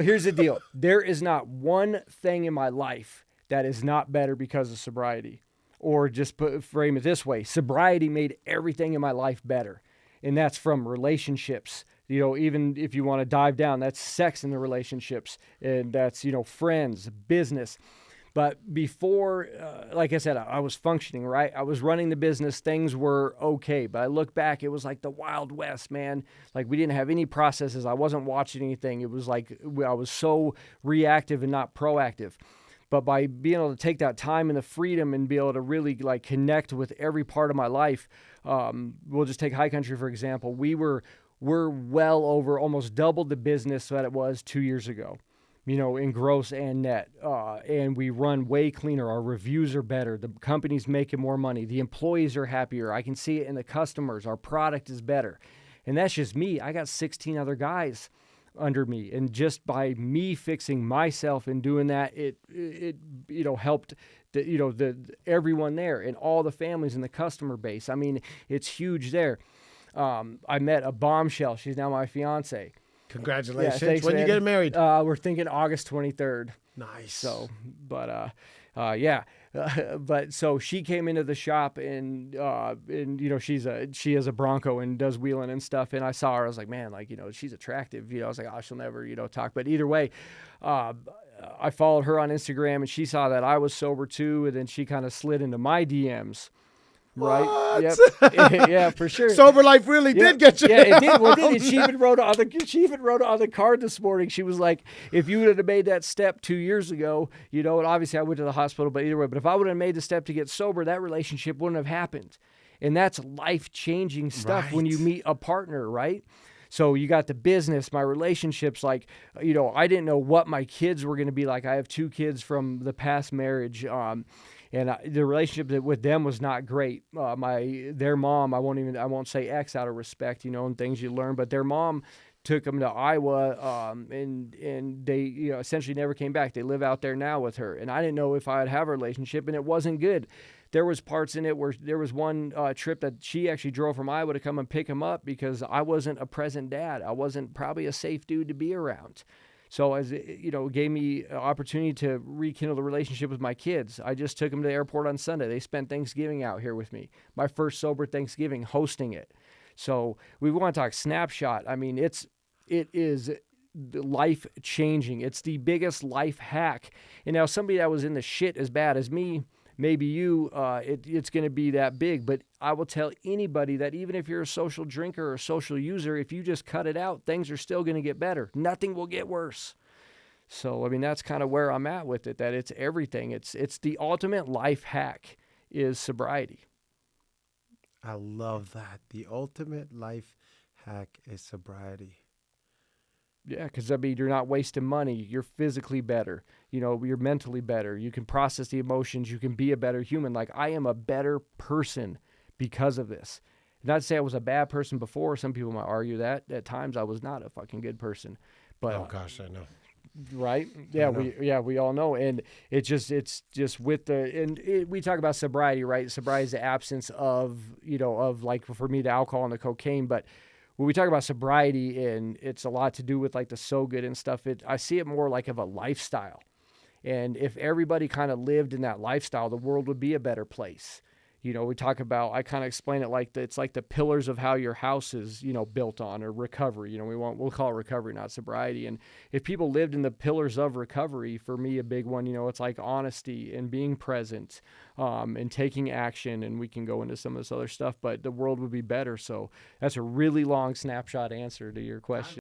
Here's the deal. There is not one thing in my life that is not better because of sobriety. Or just frame it this way, sobriety made everything in my life better. And that's from relationships. Even if you want to dive down, that's sex in the relationships. And that's, friends, business. But before, like I said, I was functioning, right? I was running the business. Things were okay. But I look back, it was like the Wild West, man. Like we didn't have any processes. I wasn't watching anything. It was like I was so reactive and not proactive. But by being able to take that time and the freedom and be able to really like connect with every part of my life, we'll just take High Country, for example. We're well over almost double the business that it was 2 years ago, in gross and net. And we run way cleaner. Our reviews are better. The company's making more money. The employees are happier. I can see it in the customers. Our product is better. And that's just me. I got 16 other guys under me. And just by me fixing myself and doing that, it helped everyone there and all the families in the customer base. I mean, it's huge there. I met a bombshell. She's now my fiance. Congratulations. Yeah, thanks, when man. you get married? We're thinking August 23rd. Nice. So, yeah. But so she came into the shop and she has a Bronco and does wheeling and stuff. And I saw her, I was like, man, she's attractive. I was like, oh, she'll never, talk. But either way, I followed her on Instagram and she saw that I was sober too. And then she kind of slid into my DMs. Right. What? Yep. Yeah, for sure. Sober life really did get you. Yeah, it did. Well, it did. And she even wrote on the card this morning. She was like, if you would have made that step 2 years ago, and obviously I went to the hospital, but either way, but if I would have made the step to get sober, that relationship wouldn't have happened. And that's life-changing stuff when you meet a partner, right? So you got the business, my relationships, I didn't know what my kids were going to be like. I have 2 kids from the past marriage. And the relationship with them was not great. Their mom, I won't say ex out of respect, and things you learn, but their mom took them to Iowa, and they, essentially never came back. They live out there now with her, and I didn't know if I'd have a relationship, and it wasn't good. There was parts in it where there was one trip that she actually drove from Iowa to come and pick him up because I wasn't a present dad. I wasn't probably a safe dude to be around. So as it gave me an opportunity to rekindle the relationship with my kids. I just took them to the airport on Sunday. They spent Thanksgiving out here with me. My first sober Thanksgiving, hosting it. So we want to talk snapshot. I mean, it is life changing. It's the biggest life hack. And now somebody that was in the shit as bad as me, maybe you, it's going to be that big. But I will tell anybody that even if you're a social drinker or a social user, if you just cut it out, things are still going to get better. Nothing will get worse. So, I mean, that's kind of where I'm at with it, that it's everything. It's the ultimate life hack is sobriety. I love that. The ultimate life hack is sobriety. Yeah, because, I mean, you're not wasting money. You're physically better. You're mentally better. You can process the emotions. You can be a better human. Like, I am a better person because of this. Not to say I was a bad person before. Some people might argue that. At times, I was not a fucking good person. But, oh, gosh, I know. Right? Yeah, we all know. And it's just with we talk about sobriety, right? Sobriety is the absence of, like, for me, the alcohol and the cocaine. But when we talk about sobriety, and it's a lot to do with like the So Good and stuff, I see it more like of a lifestyle. And if everybody kind of lived in that lifestyle, the world would be a better place. We talk about, I kind of explain it like it's like the pillars of how your house is, built on, or recovery. We'll call it recovery, not sobriety. And if people lived in the pillars of recovery, for me, a big one, it's like honesty and being present, and taking action. And we can go into some of this other stuff, but the world would be better. So that's a really long snapshot answer to your question.